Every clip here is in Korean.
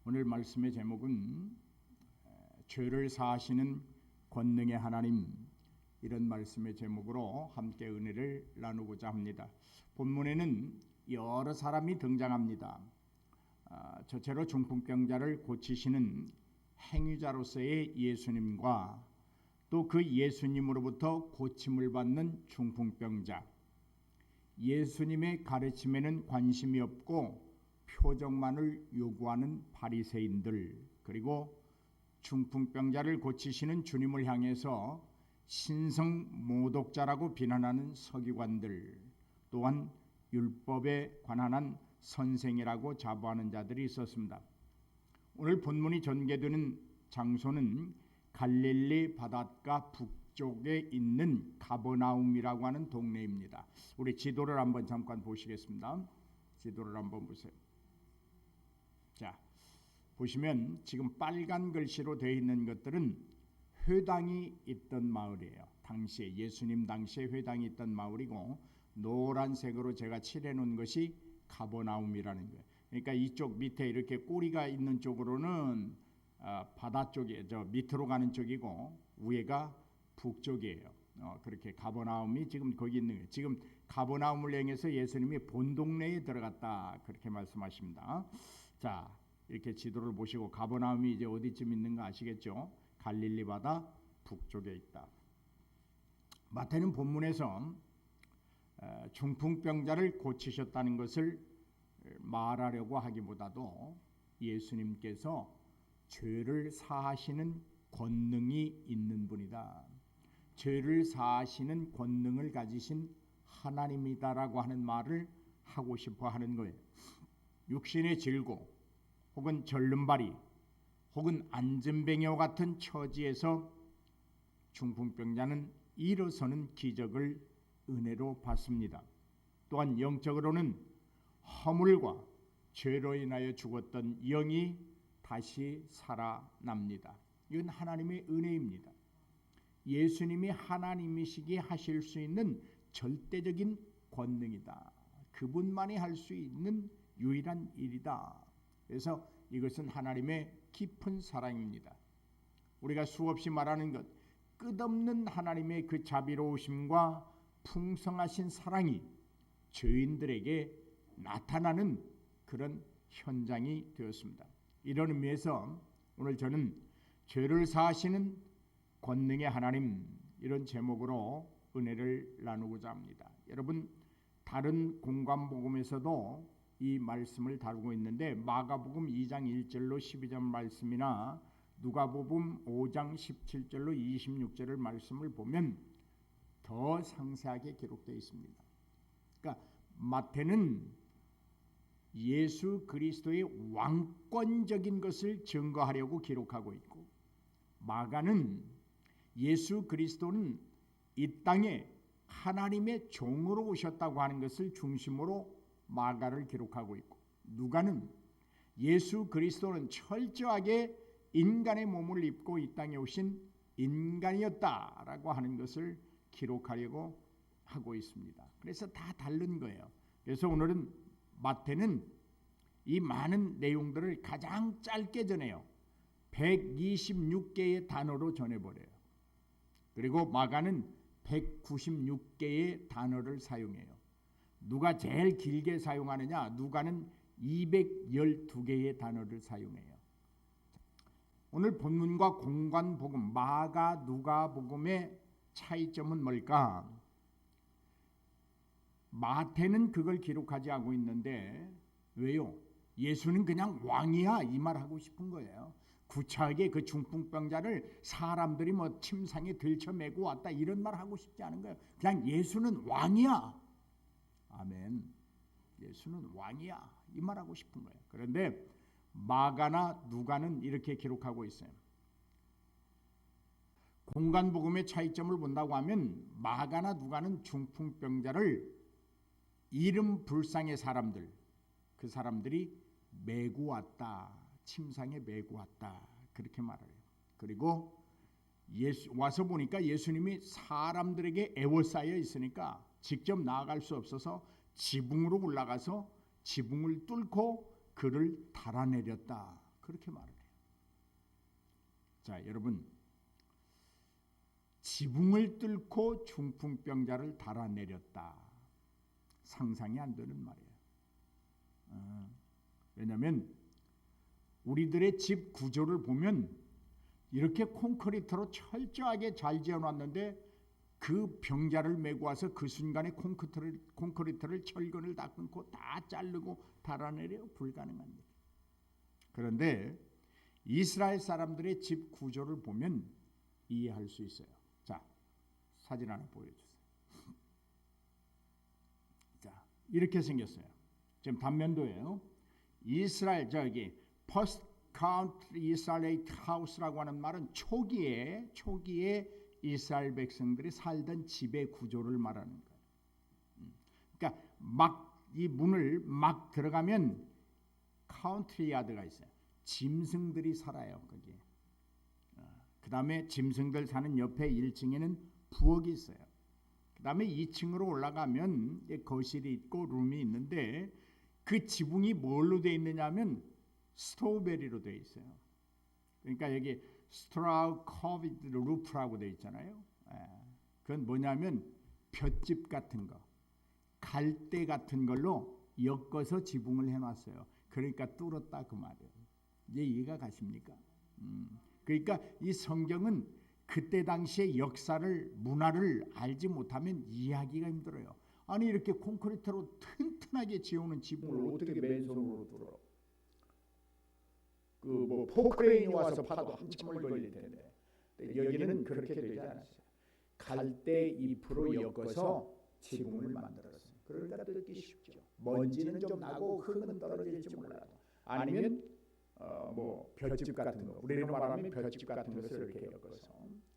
오늘 말씀의 제목은 죄를 사하시는 권능의 하나님, 이런 말씀의 제목으로 함께 은혜를 나누고자 합니다. 본문에는 여러 사람이 등장합니다. 저체로 중풍병자를 고치시는 행위자로서의 예수님과 또 그 예수님으로부터 고침을 받는 중풍병자, 예수님의 가르침에는 관심이 없고 표적만을 요구하는 바리새인들, 그리고 중풍병자를 고치시는 주님을 향해서 신성 모독자라고 비난하는 서기관들, 또한 율법에 관한 선생이라고 자부하는 자들이 있었습니다. 오늘 본문이 전개되는 장소는 갈릴리 바닷가 북쪽에 있는 가버나움이라고 하는 동네입니다. 우리 지도를 한번 잠깐 보시겠습니다. 지도를 한번 보세요. 자, 보시면 지금 빨간 글씨로 되어 있는 것들은 회당이 있던 마을이에요. 당시에 예수님 당시에 회당이 있던 마을이고, 노란색으로 제가 칠해 놓은 것이 가버나움이라는 거예요. 그러니까 이쪽 밑에 이렇게 꼬리가 있는 쪽으로는 바다 쪽에 저 밑으로 가는 쪽이고, 위에가 북쪽이에요. 그렇게 가버나움이 지금 거기 있는 거예요. 지금 가버나움을 향해서 예수님이 본 동네에 들어갔다, 그렇게 말씀하십니다. 자, 이렇게 지도를 보시고 가버나움이 이제 어디쯤 있는가 아시겠죠? 갈릴리 바다 북쪽에 있다. 마태는 본문에서 중풍병자를 고치셨다는 것을 말하려고 하기보다도 예수님께서 죄를 사하시는 권능이 있는 분이다, 죄를 사하시는 권능을 가지신 하나님이다라고 하는 말을 하고 싶어 하는 거예요. 육신의 질고 혹은 절름발이 혹은 안전뱅이와 같은 처지에서 중풍병자는 일어서는 기적을 은혜로 받습니다. 또한 영적으로는 허물과 죄로 인하여 죽었던 영이 다시 살아납니다. 이건 하나님의 은혜입니다. 예수님이 하나님이시기에 하실 수 있는 절대적인 권능이다. 그분만이 할 수 있는 유일한 일이다. 그래서 이것은 하나님의 깊은 사랑입니다. 우리가 수없이 말하는 것, 끝없는 하나님의 그 자비로우심과 풍성하신 사랑이 죄인들에게 나타나는 그런 현장이 되었습니다. 이런 의미에서 오늘 저는 죄를 사하시는 권능의 하나님, 이런 제목으로 은혜를 나누고자 합니다. 여러분, 다른 공관복음에서도 이 말씀을 다루고 있는데, 마가복음 2장 1절로 12절 말씀이나 누가복음 5장 17절로 26절의 말씀을 보면 더 상세하게 기록되어 있습니다. 그러니까 마태는 예수 그리스도의 왕권적인 것을 증거하려고 기록하고 있고, 마가는 예수 그리스도는 이 땅에 하나님의 종으로 오셨다고 하는 것을 중심으로 마가를 기록하고 있고, 누가는 예수 그리스도는 철저하게 인간의 몸을 입고 이 땅에 오신 인간이었다라고 하는 것을 기록하려고 하고 있습니다. 그래서 다 다른 거예요. 그래서 오늘은 마태는 이 많은 내용들을 가장 짧게 전해요. 126개의 단어로 전해버려요. 그리고 마가는 196개의 단어를 사용해요. 누가 제일 길게 사용하느냐? 누가는 212개의 단어를 사용해요. 오늘 본문과 공관복음, 마가, 누가복음의 차이점은 뭘까? 마태는 그걸 기록하지 않고 있는데, 왜요? 예수는 그냥 왕이야, 이 말 하고 싶은 거예요. 구차하게 그 중풍병자를 사람들이 뭐 침상에 들쳐매고 왔다, 이런 말 하고 싶지 않은 거예요. 그냥 예수는 왕이야. 아멘. 예수는 왕이야, 이 말 하고 싶은 거예요. 그런데 마가나 누가는 이렇게 기록하고 있어요. 공관복음의 차이점을 본다고 하면 마가나 누가는 중풍병자를 이름 불상의 사람들, 그 사람들이 메고 왔다, 침상에 메고 왔다, 그렇게 말해요. 그리고 와서 보니까 예수님이 사람들에게 에워싸여 있으니까 직접 나아갈 수 없어서 지붕으로 올라가서 지붕을 뚫고 그를 달아내렸다, 그렇게 말을 해요. 자, 여러분, 지붕을 뚫고 중풍병자를 달아내렸다. 상상이 안 되는 말이에요. 왜냐하면 우리들의 집 구조를 보면 이렇게 콘크리트로 철저하게 잘 지어놨는데 그 병자를 메고 와서 그 순간에 콘크리트를 철근을 다 끊고 다 자르고 달아내려 불가능한 일. 그런데 이스라엘 사람들의 집 구조를 보면 이해할 수 있어요. 자, 사진 하나 보여주세요. 자, 이렇게 생겼어요. 지금 단면도예요. 이스라엘 저기 퍼스트 카운트 이스라엘 하우스라고 하는 말은 초기에 이스라엘 백성들이 살던 집의 구조를 말하는 거예요. 그러니까 막 이 문을 막 들어가면 카운트리 야드가 있어요. 짐승들이 살아요 거기에. 그 다음에 짐승들 사는 옆에 1층에는 부엌이 있어요. 그 다음에 2층으로 올라가면 거실이 있고 룸이 있는데 그 지붕이 뭘로 되어 있느냐면 스트로베리로 되어 있어요. 그러니까 여기 스트라우 커비드 루프라고 되어 있잖아요. 그건 뭐냐면 볏짚 같은 거, 갈대 같은 걸로 엮어서 지붕을 해놨어요. 그러니까 뚫었다 그 말이에요. 이제 이해가 가십니까? 그러니까 이 성경은 그때 당시의 역사를 문화를 알지 못하면 이해하기가 힘들어요. 아니 이렇게 콘크리트로 튼튼하게 지어놓은 지붕을 어떻게 맨손으로 뚫어? 그 뭐 포크레인이 와서 파도 한참을 걸릴 텐데 여기는 그렇게 되지 않았어요. 갈대 잎으로 엮어서 지붕을 만들었어요. 그러니까 뜯기 쉽죠. 먼지는 좀 나고 흙은 떨어질지 몰라도 아니면 뭐 볏짚 같은 거, 우리로 말하면 볏짚 같은 것을 이렇게 엮어서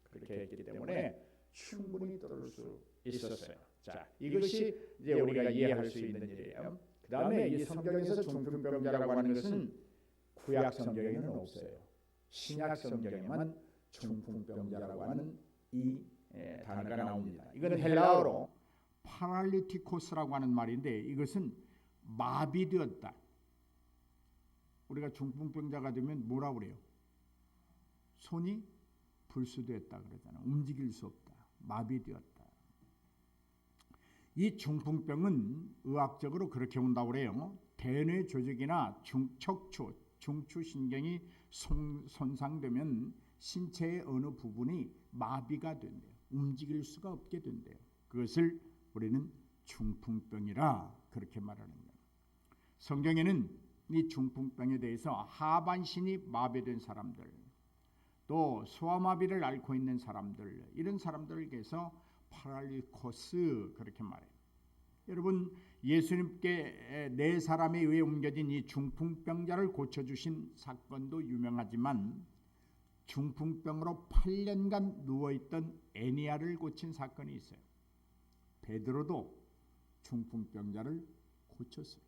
그렇게 했기 때문에 충분히 뚫을 수 있었어요. 자, 이것이 이제 우리가 이해할 수 있는 일이에요. 그 다음에 이 성경에서 중풍병자라고 하는 것은 구약 성경에는 없어요. 신약 성경에만 중풍병자라고 하는 이 단어가 나옵니다. 이거는 헬라어로 파랄리티코스라고 하는 말인데 이것은 마비되었다. 우리가 중풍병자가 되면 뭐라고 그래요? 손이 불수됐다 그러잖아. 움직일 수 없다. 마비되었다. 이 중풍병은 의학적으로 그렇게 온다고 그래요. 대뇌 조직이나 척추, 중추신경이 손상되면 신체의 어느 부분이 마비가 된대요. 움직일 수가 없게 된대요. 그것을 우리는 중풍병이라 그렇게 말하는 거예요. 성경에는 이 중풍병에 대해서 하반신이 마비된 사람들, 또 소아마비를 앓고 있는 사람들, 이런 사람들을 위해서 파랄리코스 그렇게 말해요. 여러분, 예수님께 네 사람에 의해 옮겨진 이 중풍병자를 고쳐주신 사건도 유명하지만 중풍병으로 8년간 누워있던 애니야를 고친 사건이 있어요. 베드로도 중풍병자를 고쳤어요.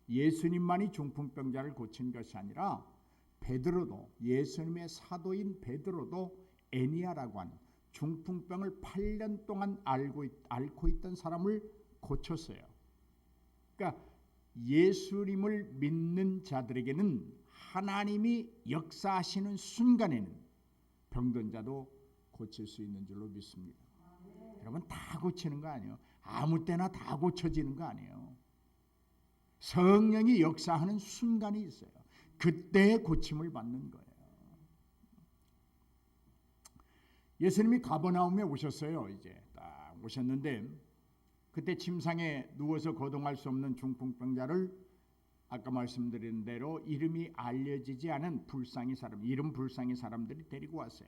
예수님만이 중풍병자를 고친 것이 아니라 베드로도, 예수님의 사도인 베드로도 애니야라고 하는 중풍병을 8년 동안 앓고 있던 사람을 고쳤어요. 그러니까 예수님을 믿는 자들에게는 하나님이 역사하시는 순간에는 병든 자도 고칠 수 있는 줄로 믿습니다. 여러분, 다 고치는 거 아니에요. 아무 때나 다 고쳐지는 거 아니에요. 성령이 역사하는 순간이 있어요. 그때 고침을 받는 거예요. 예수님이 가버나움에 오셨어요. 이제 딱 오셨는데 그때 침상에 누워서 거동할 수 없는 중풍병자를 아까 말씀드린 대로 이름이 알려지지 않은 불쌍히 사람, 이름 불쌍히 사람들이 데리고 왔어요.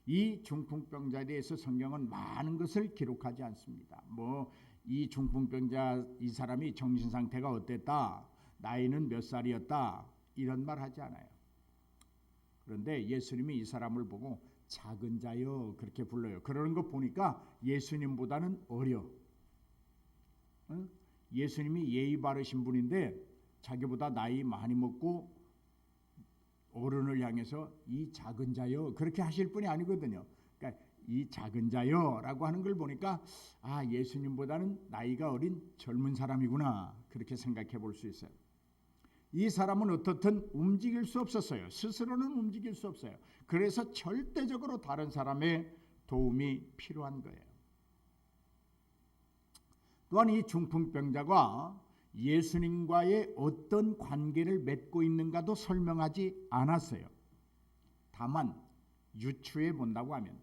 이 중풍병자에 대해서 성경은 많은 것을 기록하지 않습니다. 뭐 이 중풍병자 이 사람이 정신 상태가 어땠다, 나이는 몇 살이었다, 이런 말 하지 않아요. 그런데 예수님이 이 사람을 보고 작은 자여 그렇게 불러요. 그러는 거 보니까 예수님보다는 어려. 응? 예수님이 예의 바르신 분인데 자기보다 나이 많이 먹고 어른을 향해서 이 작은 자여 그렇게 하실 분이 아니거든요. 그러니까 이 작은 자여라고 하는 걸 보니까 아, 예수님보다는 나이가 어린 젊은 사람이구나 그렇게 생각해 볼 수 있어요. 이 사람은 어떻든 움직일 수 없었어요. 스스로는 움직일 수 없어요. 그래서 절대적으로 다른 사람의 도움이 필요한 거예요. 또한 이 중풍병자가 예수님과의 어떤 관계를 맺고 있는가도 설명하지 않았어요. 다만 유추해 본다고 하면,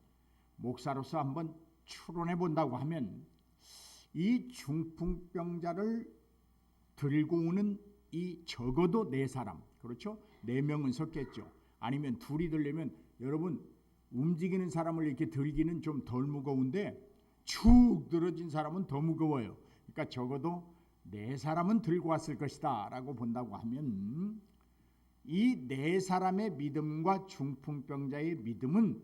목사로서 한번 추론해 본다고 하면, 이 중풍병자를 들고 오는 이 적어도 4사람, 그렇죠? 4명은 섰겠죠. 아니면 둘이 들려면, 여러분 움직이는 사람을 이렇게 들기는 좀 덜 무거운데 축 늘어진 사람은 더 무거워요. 그러니까 적어도 4사람은 들고 왔을 것이다 라고 본다고 하면, 이 4사람의 믿음과 중풍병자의 믿음은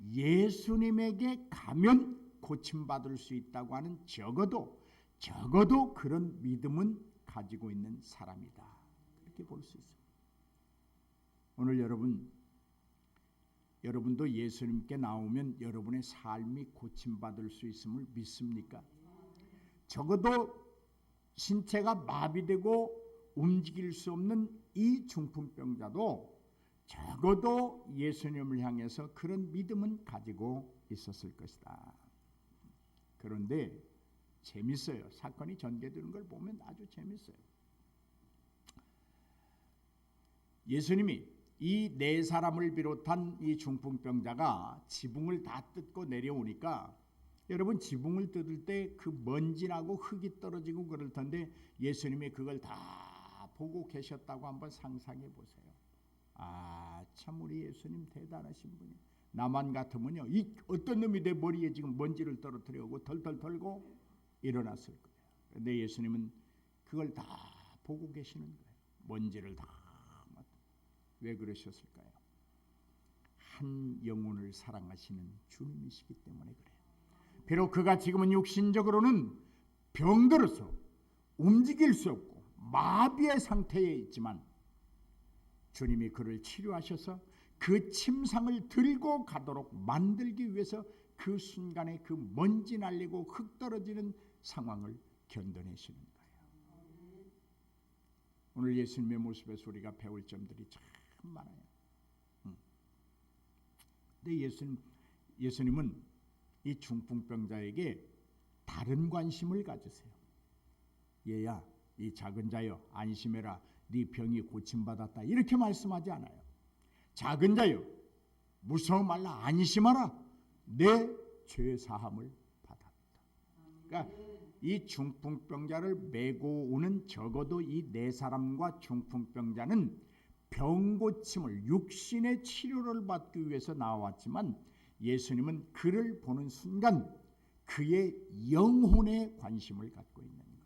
예수님에게 가면 고침받을 수 있다고 하는 적어도 그런 믿음은 가지고 있는 사람이다, 이렇게 볼 수 있습니다. 오늘 여러분도 예수님께 나오면 여러분의 삶이 고침받을 수 있음을 믿습니까? 적어도 신체가 마비되고 움직일 수 없는 이 중풍병자도 적어도 예수님을 향해서 그런 믿음은 가지고 있었을 것이다. 그런데 재밌어요. 사건이 전개되는 걸 보면 아주 재밌어요. 예수님이 이 4사람을 비롯한 이 중풍병자가 지붕을 다 뜯고 내려오니까, 여러분 지붕을 뜯을 때 그 먼지나고 흙이 떨어지고 그럴 텐데 예수님이 그걸 다 보고 계셨다고 한번 상상해 보세요. 참 우리 예수님 대단하신 분이에요. 나만 같으면요, 이 어떤 놈이 내 머리에 지금 먼지를 떨어뜨려 오고 털털 털고 일어났을 거예요. 그런데 예수님은 그걸 다 보고 계시는 거예요. 먼지를 다. 왜 그러셨을까요? 한 영혼을 사랑하시는 주님이시기 때문에 그래요. 비록 그가 지금은 육신적으로는 병들어서 움직일 수 없고 마비의 상태에 있지만, 주님이 그를 치료하셔서 그 침상을 들고 가도록 만들기 위해서 그 순간에 그 먼지 날리고 흙 떨어지는 상황을 견뎌내시는 거예요. 오늘 예수님의 모습에서 우리가 배울 점들이 참 많아요. 근데 예수님은 이 중풍병자에게 다른 관심을 가지세요. 얘야, 이 작은 자여, 안심해라. 네 병이 고침받았다, 이렇게 말씀하지 않아요. 작은 자여, 무서워 말라. 안심하라. 내 죄 사함을 받았다. 그러니까 이 중풍병자를 메고 오는 적어도 이 4사람과 중풍병자는 병고침을, 육신의 치료를 받기 위해서 나왔지만, 예수님은 그를 보는 순간 그의 영혼에 관심을 갖고 있는 거예요.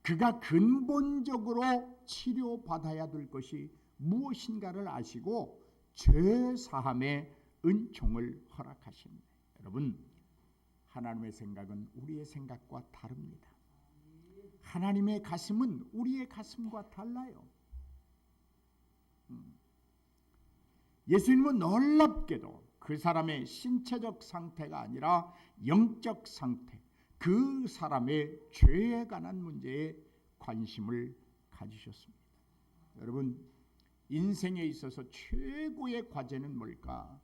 그가 근본적으로 치료받아야 될 것이 무엇인가를 아시고 죄 사함의 은총을 허락하십니다. 여러분, 하나님의 생각은 우리의 생각과 다릅니다. 하나님의 가슴은 우리의 가슴과 달라요. 예수님은 놀랍게도 그 사람의 신체적 상태가 아니라 영적 상태, 그 사람의 죄에 관한 문제에 관심을 가지셨습니다. 여러분, 인생에 있어서 최고의 과제는 뭘까?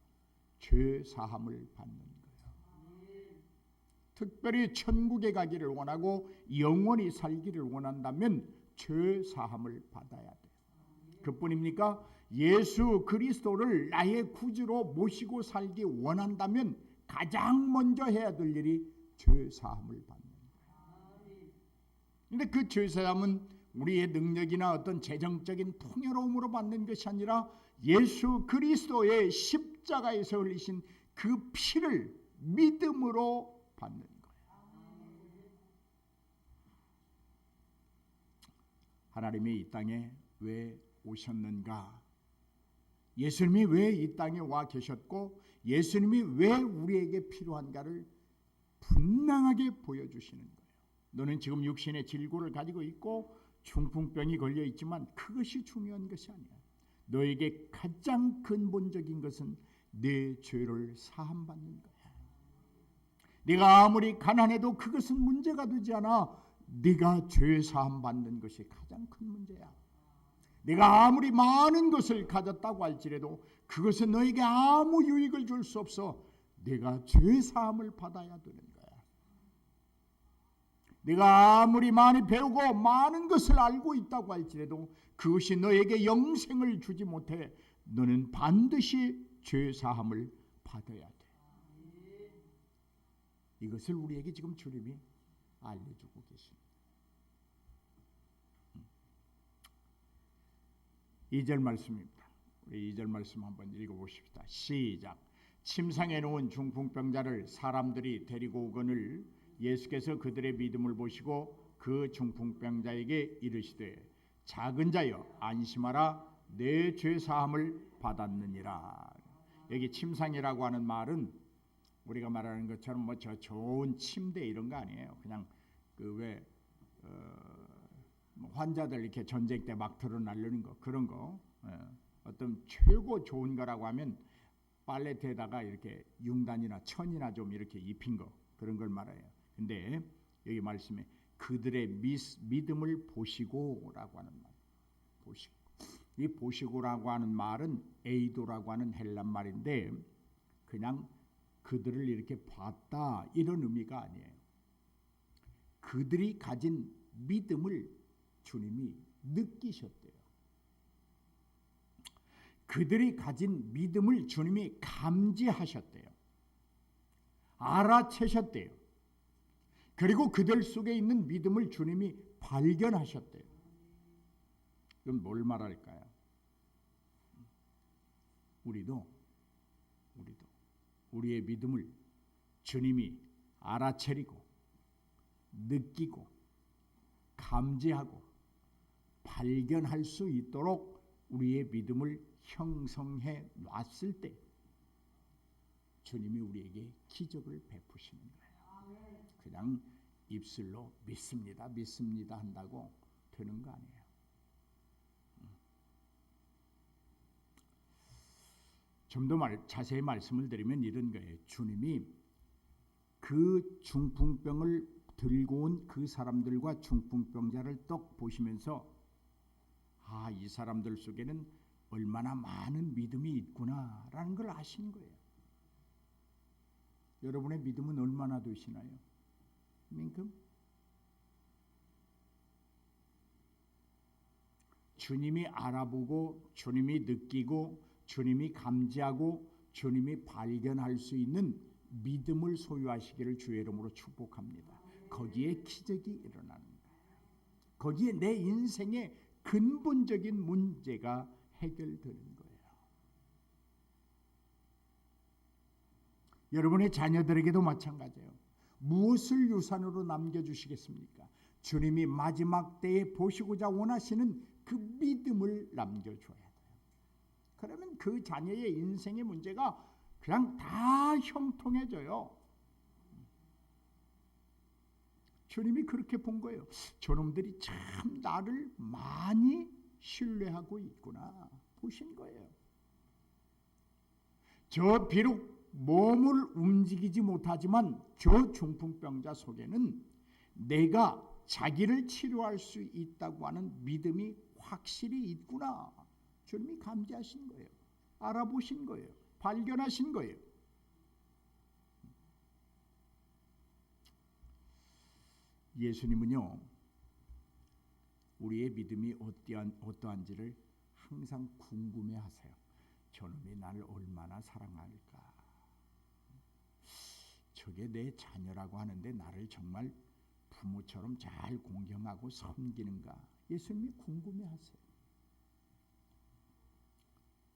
죄 사함을 받는 거예요. 특별히 천국에 가기를 원하고 영원히 살기를 원한다면 죄 사함을 받아야 돼요. 그뿐입니까? 예수 그리스도를 나의 구주로 모시고 살기 원한다면 가장 먼저 해야 될 일이 죄 사함을 받는 거예요. 그런데 그 죄 사함은 우리의 능력이나 어떤 재정적인 풍요로움으로 받는 것이 아니라 예수 그리스도의 십자가에서 흘리신 그 피를 믿음으로 받는 거예요. 하나님이 이 땅에 왜 오셨는가? 예수님이 왜 이 땅에 와 계셨고 예수님이 왜 우리에게 필요한가를 분명하게 보여주시는 거예요. 너는 지금 육신의 질고를 가지고 있고 중풍병이 걸려 있지만 그것이 중요한 것이 아니야. 너에게 가장 근본적인 것은 내 죄를 사함받는 거야. 네가 아무리 가난해도 그것은 문제가 되지 않아. 네가 죄 사함 받는 것이 가장 큰 문제야. 네가 아무리 많은 것을 가졌다고 할지라도 그것은 너에게 아무 유익을 줄 수 없어. 네가 죄 사함을 받아야 되는 거야. 네가 아무리 많이 배우고 많은 것을 알고 있다고 할지라도 그것이 너에게 영생을 주지 못해. 너는 반드시 죄 사함을 받아야 돼. 이것을 우리에게 지금 주님이 알려주고 계십니다. 2절 말씀입니다. 우리 2절 말씀 한번 읽어보십시다. 시작. 침상에 누운 중풍병자를 사람들이 데리고 오거늘 예수께서 그들의 믿음을 보시고 그 중풍병자에게 이르시되 작은 자여 안심하라 내 죄 사함을 받았느니라. 여기 침상이라고 하는 말은 우리가 말하는 것처럼 뭐 저 좋은 침대 이런 거 아니에요. 그냥 그 왜 환자들 이렇게 전쟁 때 막 드러나려는 거 그런 거. 어떤 최고 좋은 거라고 하면 팔레트에다가 이렇게 융단이나 천이나 좀 이렇게 입힌 거 그런 걸 말해요. 근데 여기 말씀에 그들의 믿음을 보시고라고 하는 말. 보시고. 이 보시고라고 하는 말은 에이도라고 하는 헬란 말인데 그냥 그들을 이렇게 봤다 이런 의미가 아니에요. 그들이 가진 믿음을 주님이 느끼셨대요. 그들이 가진 믿음을 주님이 감지하셨대요. 알아채셨대요. 그리고 그들 속에 있는 믿음을 주님이 발견하셨대요. 그럼 뭘 말할까요? 우리도 우리의 믿음을 주님이 알아채리고 느끼고 감지하고 발견할 수 있도록 우리의 믿음을 형성해 놨을 때 주님이 우리에게 기적을 베푸시는 거예요. 그냥 입술로 믿습니다 한다고 되는 거 아니에요. 좀 더 자세히 말씀을 드리면 이런 거예요. 주님이 그 중풍병을 들고 온 그 사람들과 중풍병자를 떡 보시면서 이 사람들 속에는 얼마나 많은 믿음이 있구나라는 걸 아시는 거예요. 여러분의 믿음은 얼마나 되시나요? 이만큼? 주님이 알아보고 주님이 느끼고 주님이 감지하고 주님이 발견할 수 있는 믿음을 소유하시기를 주의 이름으로 축복합니다. 거기에 기적이 일어나는 거예요. 거기에 내 인생의 근본적인 문제가 해결되는 거예요. 여러분의 자녀들에게도 마찬가지예요. 무엇을 유산으로 남겨주시겠습니까? 주님이 마지막 때에 보시고자 원하시는 그 믿음을 남겨줘야 돼요. 그러면 그 자녀의 인생의 문제가 그냥 다 형통해져요. 주님이 그렇게 본 거예요. 저놈들이 참 나를 많이 신뢰하고 있구나 보신 거예요. 저 비록 몸을 움직이지 못하지만 저 중풍병자 속에는 내가 자기를 치료할 수 있다고 하는 믿음이 확실히 있구나. 주님이 감지하신 거예요. 알아보신 거예요. 발견하신 거예요. 예수님은요, 우리의 믿음이 어떠한지를 항상 궁금해하세요. 저놈이 나를 얼마나 사랑할까? 저게 내 자녀라고 하는데 나를 정말 부모처럼 잘 공경하고 섬기는가? 예수님이 궁금해하세요.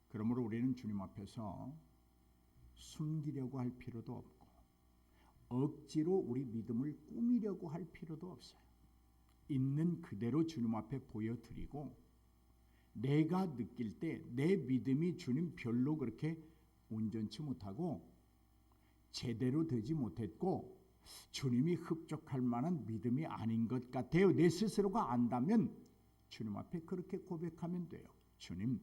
그러므로 우리는 주님 앞에서 숨기려고 할 필요도 없고 억지로 우리 믿음을 꾸미려고 할 필요도 없어요. 있는 그대로 주님 앞에 보여드리고 내가 느낄 때 내 믿음이 주님 별로 그렇게 온전치 못하고 제대로 되지 못했고 주님이 흡족할 만한 믿음이 아닌 것 같아요. 내 스스로가 안다면 주님 앞에 그렇게 고백하면 돼요. 주님,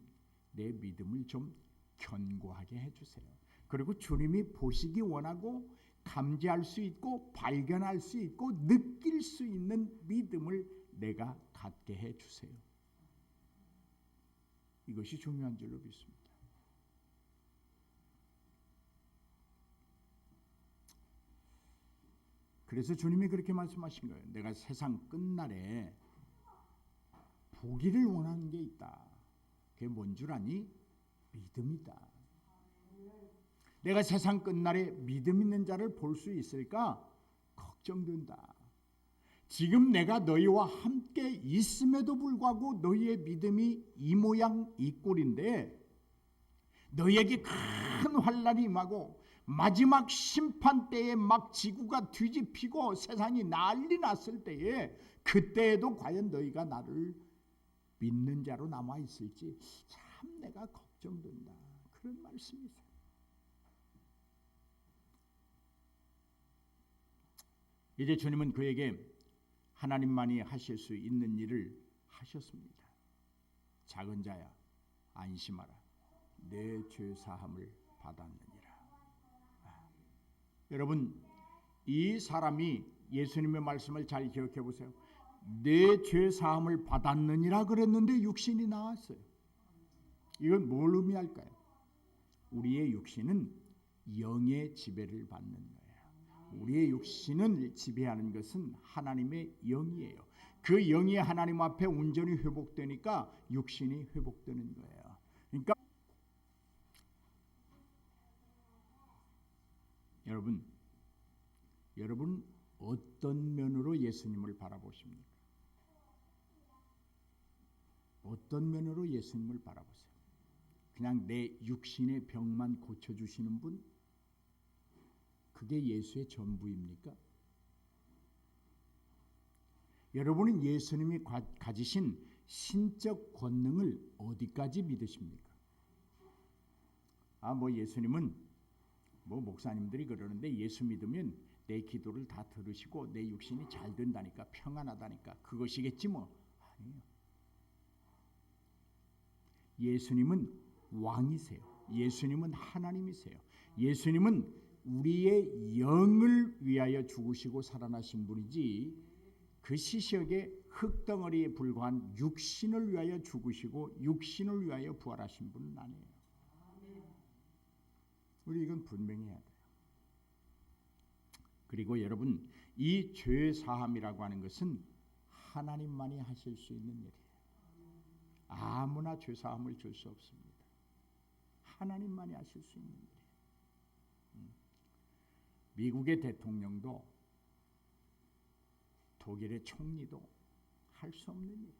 내 믿음을 좀 견고하게 해주세요. 그리고 주님이 보시기 원하고 감지할 수 있고 발견할 수 있고 느낄 수 있는 믿음을 내가 갖게 해 주세요. 이것이 중요한 줄로 믿습니다. 그래서 주님이 그렇게 말씀하신 거예요. 내가 세상 끝날에 보기를 원하는 게 있다. 그게 뭔 줄 아니? 믿음이다. 내가 세상 끝날에 믿음 있는 자를 볼 수 있을까? 걱정된다. 지금 내가 너희와 함께 있음에도 불구하고 너희의 믿음이 이 모양 이 꼴인데 너희에게 큰 환난이 임하고 마지막 심판 때에 막 지구가 뒤집히고 세상이 난리 났을 때에 그때에도 과연 너희가 나를 믿는 자로 남아 있을지 참 내가 걱정된다. 그런 말씀이세요. 이제 주님은 그에게 하나님만이 하실 수 있는 일을 하셨습니다. 작은 자야 안심하라. 내 죄 사함을 받았느니라. 여러분 이 사람이 예수님의 말씀을 잘 기억해 보세요. 내 죄 사함을 받았느니라 그랬는데 육신이 나왔어요. 이건 뭘 의미할까요? 우리의 육신은 영의 지배를 받는 거예요. 우리의 육신을 지배하는 것은 하나님의 영이에요. 그 영이 하나님 앞에 온전히 회복되니까 육신이 회복되는 거예요. 그러니까 여러분 어떤 면으로 예수님을 바라보십니까? 어떤 면으로 예수님을 바라보세요? 그냥 내 육신의 병만 고쳐주시는 분? 그게 예수의 전부입니까? 여러분은 예수님이 가지신 신적 권능을 어디까지 믿으십니까? 예수님은 목사님들이 그러는데 예수 믿으면 내 기도를 다 들으시고 내 육신이 잘 된다니까 평안하다니까 그것이겠지 뭐. 아니에요. 예수님은 왕이세요. 예수님은 하나님이세요. 예수님은 우리의 영을 위하여 죽으시고 살아나신 분이지 그 시시하게 흙덩어리에 불과한 육신을 위하여 죽으시고 육신을 위하여 부활하신 분은 아니에요. 우리 이건 분명히 해야 돼요. 그리고 여러분 이 죄 사함이라고 하는 것은 하나님만이 하실 수 있는 일이에요. 아무나 죄 사함을 줄 수 없습니다. 하나님만이 하실 수 있는 일이에요. 미국의 대통령도 독일의 총리도 할 수 없는 일.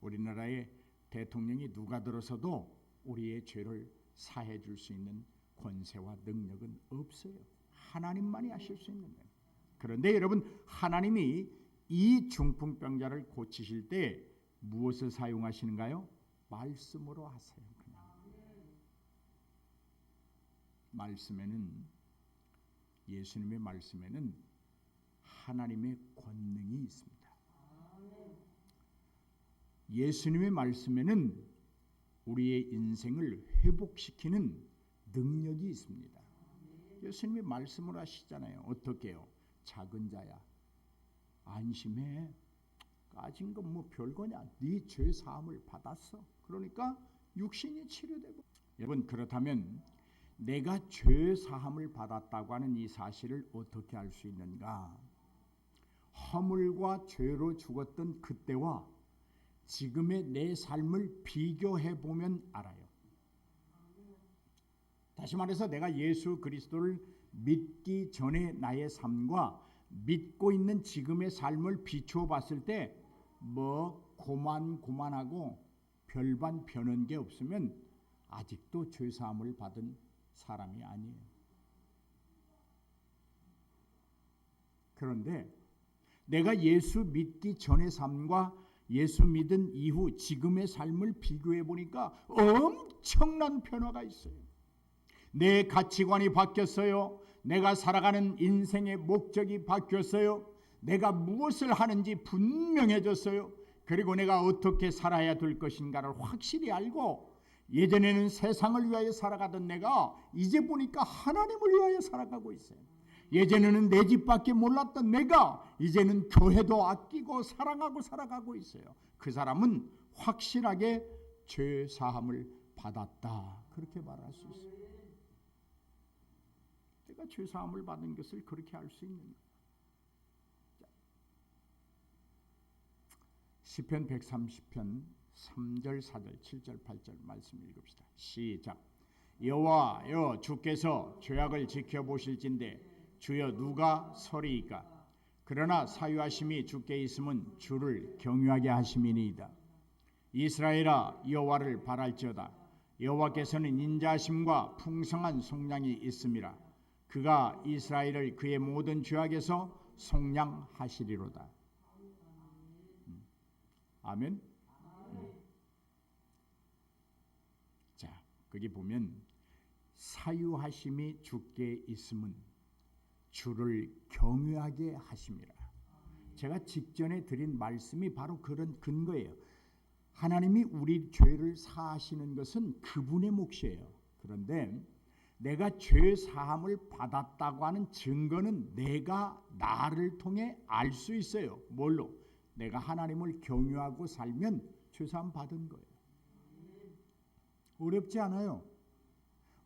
우리나라의 대통령이 누가 들어서도 우리의 죄를 사해 줄 수 있는 권세와 능력은 없어요. 하나님만이 하실 수 있는 거예요. 그런데 여러분 하나님이 이 중풍병자를 고치실 때 무엇을 사용하시는가요? 말씀으로 하세요. 그냥. 말씀에는 예수님의 말씀에는 하나님의 권능이 있습니다. 예수님의 말씀에는 우리의 인생을 회복시키는 능력이 있습니다. 예수님이 말씀을 하시잖아요. 어떻게요? 작은 자야 안심해. 까진 건 뭐 별거냐. 네 죄 사함을 받았어. 그러니까 육신이 치료되고. 여러분 그렇다면 내가 죄 사함을 받았다고 하는 이 사실을 어떻게 알 수 있는가? 허물과 죄로 죽었던 그때와 지금의 내 삶을 비교해 보면 알아요. 다시 말해서 내가 예수 그리스도를 믿기 전에 나의 삶과 믿고 있는 지금의 삶을 비추어 봤을 때 고만고만하고 별반 변한 게 없으면 아직도 죄 사함을 받은 사람이 아니에요. 그런데 내가 예수 믿기 전의 삶과 예수 믿은 이후 지금의 삶을 비교해 보니까 엄청난 변화가 있어요. 내 가치관이 바뀌었어요. 내가 살아가는 인생의 목적이 바뀌었어요. 내가 무엇을 하는지 분명해졌어요. 그리고 내가 어떻게 살아야 될 것인가를 확실히 알고 예전에는 세상을 위하여 살아가던 내가 이제 보니까 하나님을 위하여 살아가고 있어요. 예전에는 내 집밖에 몰랐던 내가 이제는 교회도 아끼고 사랑하고 살아가고 있어요. 그 사람은 확실하게 죄 사함을 받았다. 그렇게 말할 수 있어요. 내가 죄 사함을 받은 것을 그렇게 알 수 있는 거예요. 시편 130편 3절 4절 7절 8절 말씀 읽읍시다. 시작. 여호와여 주께서 죄악을 지켜보실진대 주여 누가 서리이까. 그러나 사유하심이 주께 있음은 주를 경유하게 하심이니이다. 이스라엘아 여호와를 바랄지어다. 여호와께서는 인자하심과 풍성한 속량이 있음이라. 그가 이스라엘을 그의 모든 죄악에서 속량하시리로다. 아멘. 자, 거기 보면 사유하심이 주께 있음은 주를 경외하게 하심이라. 제가 직전에 드린 말씀이 바로 그런 근거예요. 하나님이 우리 죄를 사하시는 것은 그분의 몫이에요. 그런데 내가 죄 사함을 받았다고 하는 증거는 내가 나를 통해 알 수 있어요. 뭘로? 내가 하나님을 경유하고 살면 죄사함 받은 거예요. 어렵지 않아요.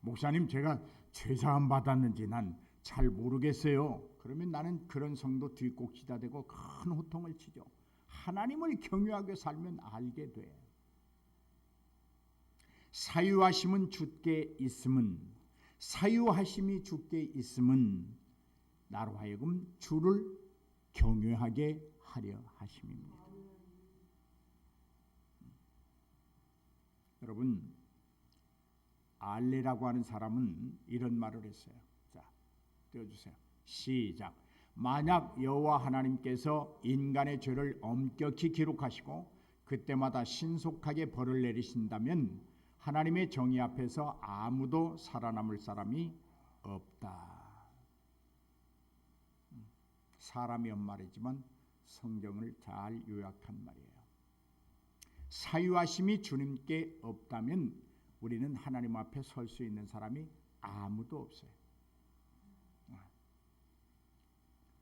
목사님, 제가 죄사함 받았는지 난 잘 모르겠어요. 그러면 나는 그런 성도 뒷꼭지다 대고 큰 호통을 치죠. 하나님을 경유하게 살면 알게 돼. 사유하심은 주께 있음은, 사유하심이 주께 있음은 나로 하여금 주를 경외하게 하려 하심입니다. 여러분, 알레라고 하는 사람은 이런 말을 했어요. 자, 띄워주세요. 시작. 만약 여호와 하나님께서 인간의 죄를 엄격히 기록하시고 그때마다 신속하게 벌을 내리신다면 하나님의 정의 앞에서 아무도 살아남을 사람이 없다. 사람이 한 말이지만 성경을 잘 요약한 말이에요. 사유하심이 주님께 없다면 우리는 하나님 앞에 설 수 있는 사람이 아무도 없어요.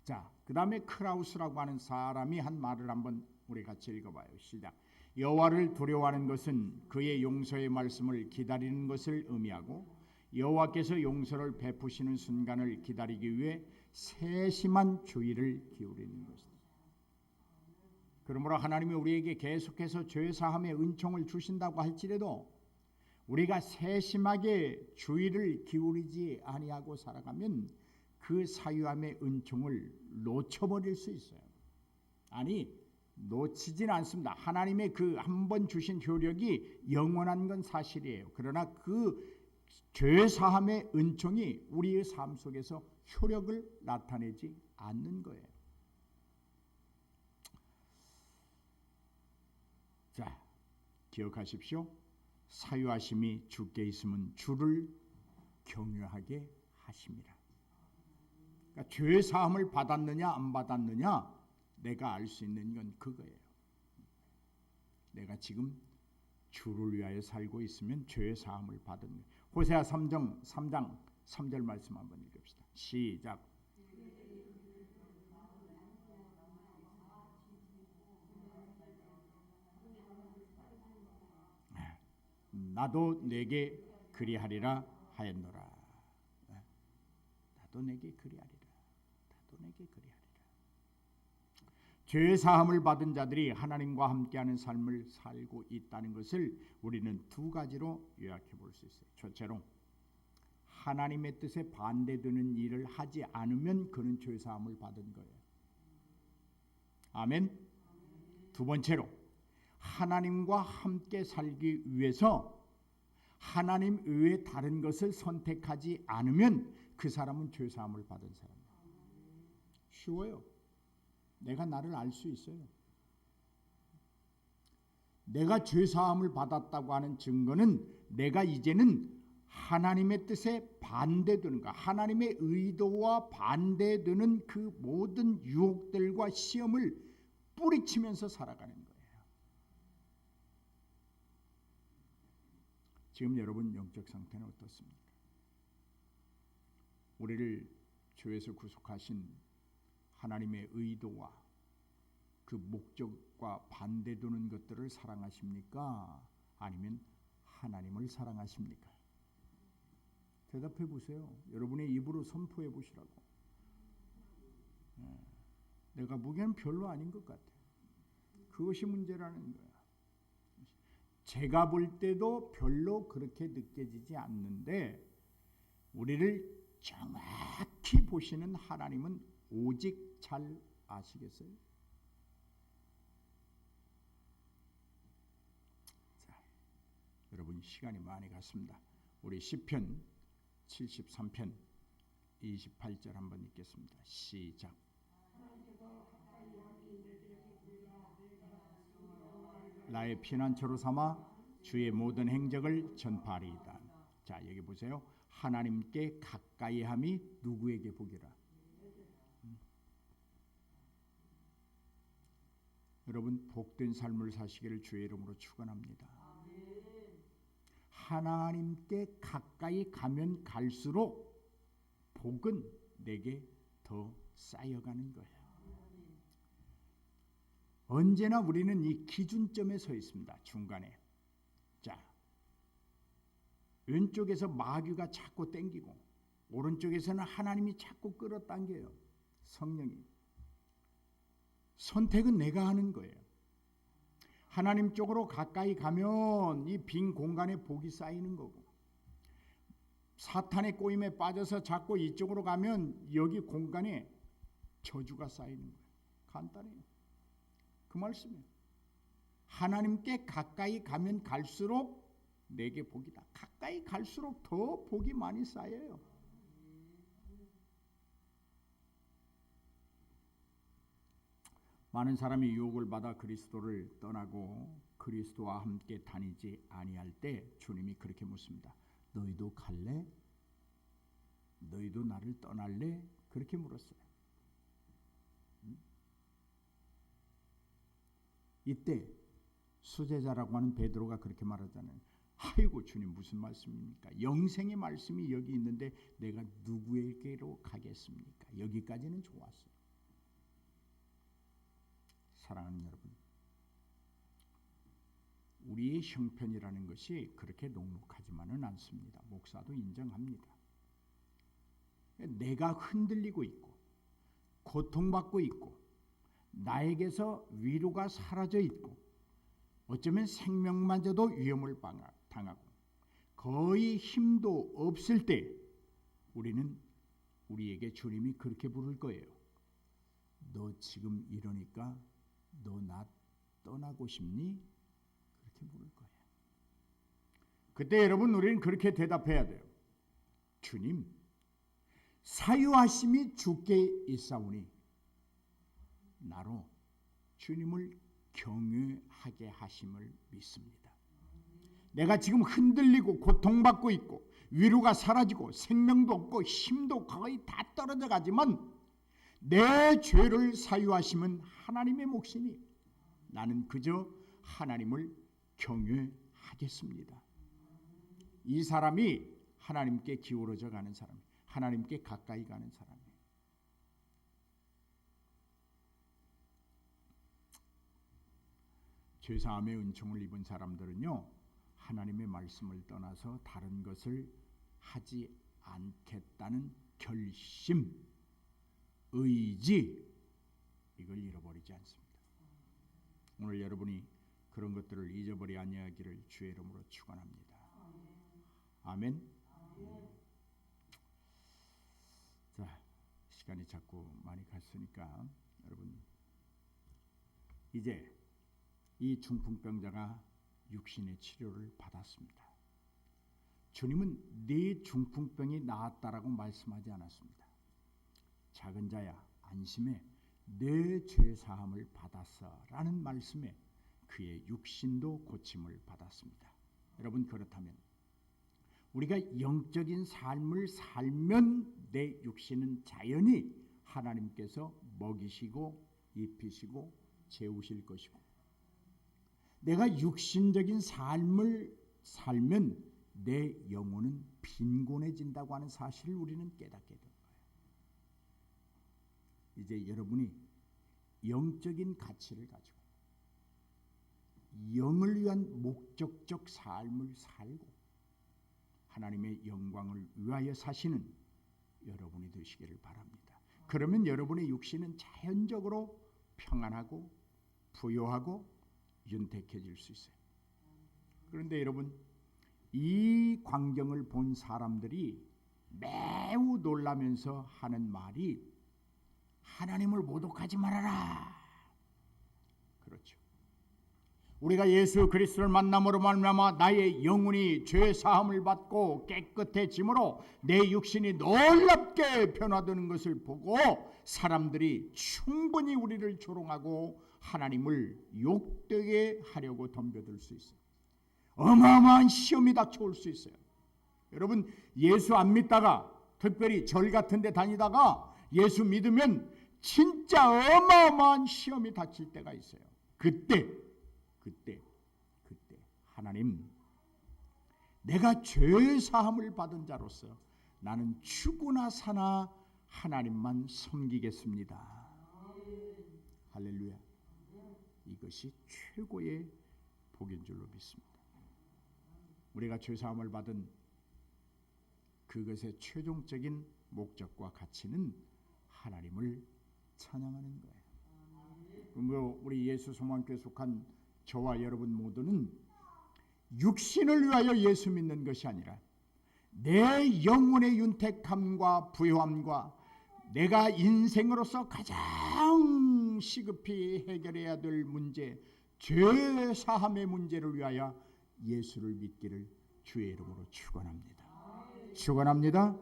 자, 그 다음에 크라우스라고 하는 사람이 한 말을 한번 우리 같이 읽어봐요. 시작. 여호와를 두려워하는 것은 그의 용서의 말씀을 기다리는 것을 의미하고 여호와께서 용서를 베푸시는 순간을 기다리기 위해 세심한 주의를 기울이는 것이다. 그러므로 하나님이 우리에게 계속해서 죄 사함의 은총을 주신다고 할지라도 우리가 세심하게 주의를 기울이지 아니하고 살아가면 그 사유함의 은총을 놓쳐버릴 수 있어요. 아니, 놓치진 않습니다. 하나님의 그 한 번 주신 효력이 영원한 건 사실이에요. 그러나 그 죄 사함의 은총이 우리의 삶 속에서 효력을 나타내지 않는 거예요. 자, 기억하십시오. 사유하심이 주께 있으면 주를 경외하게 하심이라. 그러니까 죄 사함을 받았느냐 안 받았느냐 내가 알 수 있는 건 그거예요. 내가 지금 주를 위하여 살고 있으면 죄 사함을 받은 거예요. 호세아 3장 3절 말씀 한번 읽읍시다. 시작. 나도 내게 그리하리라 하였노라. 나도 내게 그리하리라. 나도 내게 그리하리라. 죄 사함을 받은 자들이 하나님과 함께하는 삶을 살고 있다는 것을 우리는 두 가지로 요약해 볼 수 있어요. 첫째로 하나님의 뜻에 반대되는 일을 하지 않으면 그는 죄 사함을 받은 거예요. 아멘. 두 번째로 하나님과 함께 살기 위해서 하나님 외에 다른 것을 선택하지 않으면 그 사람은 죄 사함을 받은 사람이에요. 쉬워요. 내가 나를 알 수 있어요. 내가 죄 사함을 받았다고 하는 증거는 내가 이제는 하나님의 뜻에 반대되는 것, 하나님의 의도와 반대되는 그 모든 유혹들과 시험을 뿌리치면서 살아가는 거예요. 지금 여러분 영적 상태는 어떻습니까? 우리를 죄에서 구속하신 하나님의 의도와 그 목적과 반대되는 것들을 사랑하십니까? 아니면 하나님을 사랑하십니까? 대답해 보세요. 여러분의 입으로 선포해 보시라고. 내가 보기에는 별로 아닌 것 같아. 그것이 문제라는 거야. 제가 볼 때도 별로 그렇게 느껴지지 않는데 우리를 정확히 보시는 하나님은 오직 잘 아시겠어요? 자, 여러분 시간이 많이 갔습니다. 우리 시편 73편 28절 한번 읽겠습니다. 시작. 나의 피난처로 삼아 주의 모든 행적을 전파하리이다. 자, 여기 보세요. 하나님께 가까이함이 누구에게 복이라. 여러분 복된 삶을 사시기를 주의 이름으로 축원합니다. 하나님께 가까이 가면 갈수록 복은 내게 더 쌓여가는 거예요. 언제나 우리는 이 기준점에 서 있습니다. 중간에. 자, 왼쪽에서 마귀가 자꾸 땡기고 오른쪽에서는 하나님이 자꾸 끌어당겨요. 성령이. 선택은 내가 하는 거예요. 하나님 쪽으로 가까이 가면 이 빈 공간에 복이 쌓이는 거고, 사탄의 꼬임에 빠져서 자꾸 이쪽으로 가면 여기 공간에 저주가 쌓이는 거예요. 간단해요. 그 말씀이에요. 하나님께 가까이 가면 갈수록 내게 복이다. 가까이 갈수록 더 복이 많이 쌓여요. 많은 사람이 유혹을 받아 그리스도를 떠나고 그리스도와 함께 다니지 아니할 때 주님이 그렇게 묻습니다. 너희도 갈래? 너희도 나를 떠날래? 그렇게 물었어요. 이때 수제자라고 하는 베드로가 그렇게 말하잖아요. 아이고 주님 무슨 말씀입니까? 영생의 말씀이 여기 있는데 내가 누구에게로 가겠습니까? 여기까지는 좋았어요. 사랑하는 여러분, 우리의 형편이라는 것이 그렇게 녹록하지만은 않습니다. 목사도 인정합니다. 내가 흔들리고 있고 고통받고 있고 나에게서 위로가 사라져 있고 어쩌면 생명마저도 위험을 당하고 거의 힘도 없을 때 우리에게 주님이 그렇게 부를 거예요. 너 지금 이러니까 너 나 떠나고 싶니? 그렇게 물을 거예요. 그때 여러분 우리는 그렇게 대답해야 돼요. 주님, 사유하심이 주께 있사오니 나로 주님을 경외하게 하심을 믿습니다. 내가 지금 흔들리고 고통받고 있고 위로가 사라지고 생명도 없고 힘도 거의 다 떨어져 가지만 내 죄를 사유하심은 하나님의 몫이니 나는 그저 하나님을 경외하겠습니다. 이 사람이 하나님께 기울어져 가는 사람, 하나님께 가까이 가는 사람이에요. 죄사함의 은총을 입은 사람들은요, 하나님의 말씀을 떠나서 다른 것을 하지 않겠다는 결심, 의지, 이걸 잃어버리지 않습니다. 오늘 여러분이 그런 것들을 잊어버리 아니하기를 주의 이름으로 축원합니다. 아멘. 자, 시간이 자꾸 많이 갔으니까 여러분 이제 이 중풍병자가 육신의 치료를 받았습니다. 주님은 네 중풍병이 나았다라고 말씀하지 않았습니다. 작은 자야 안심해, 내 죄 사함을 받았어라는 말씀에 그의 육신도 고침을 받았습니다. 여러분 그렇다면 우리가 영적인 삶을 살면 내 육신은 자연히 하나님께서 먹이시고 입히시고 재우실 것이고, 내가 육신적인 삶을 살면 내 영혼은 빈곤해진다고 하는 사실을 우리는 깨닫게 된 거예요. 이제 여러분이 영적인 가치를 가지고 영을 위한 목적적 삶을 살고 하나님의 영광을 위하여 사시는 여러분이 되시기를 바랍니다. 그러면 여러분의 육신은 자연적으로 평안하고 부요하고 윤택해질 수 있어요. 그런데 여러분, 이 광경을 본 사람들이 매우 놀라면서 하는 말이 하나님을 모독하지 말아라. 그렇죠. 우리가 예수 그리스도를 만남으로 말미암아 나의 영혼이 죄 사함을 받고 깨끗해짐으로 내 육신이 놀랍게 변화되는 것을 보고 사람들이 충분히 우리를 조롱하고 하나님을 욕되게 하려고 덤벼들 수 있어요. 어마어마한 시험이 닥쳐올 수 있어요. 여러분, 예수 안 믿다가 특별히 절 같은 데 다니다가 예수 믿으면 진짜 어마어마한 시험이 닥칠 때가 있어요. 그때 하나님, 내가 죄 사함을 받은 자로서 나는 죽으나 사나 하나님만 섬기겠습니다. 할렐루야. 이것이 최고의 복인 줄로 믿습니다. 우리가 죄 사함을 받은 그것의 최종적인 목적과 가치는 하나님을 찬양하는 거예요. 우리 예수 소망교회 속한 저와 여러분 모두는 육신을 위하여 예수 믿는 것이 아니라 내 영혼의 윤택함과 부요함과 내가 인생으로서 가장 시급히 해결해야 될 문제, 죄 사함의 문제를 위하여 예수를 믿기를 주의 이름으로 축원합니다. 축원합니다.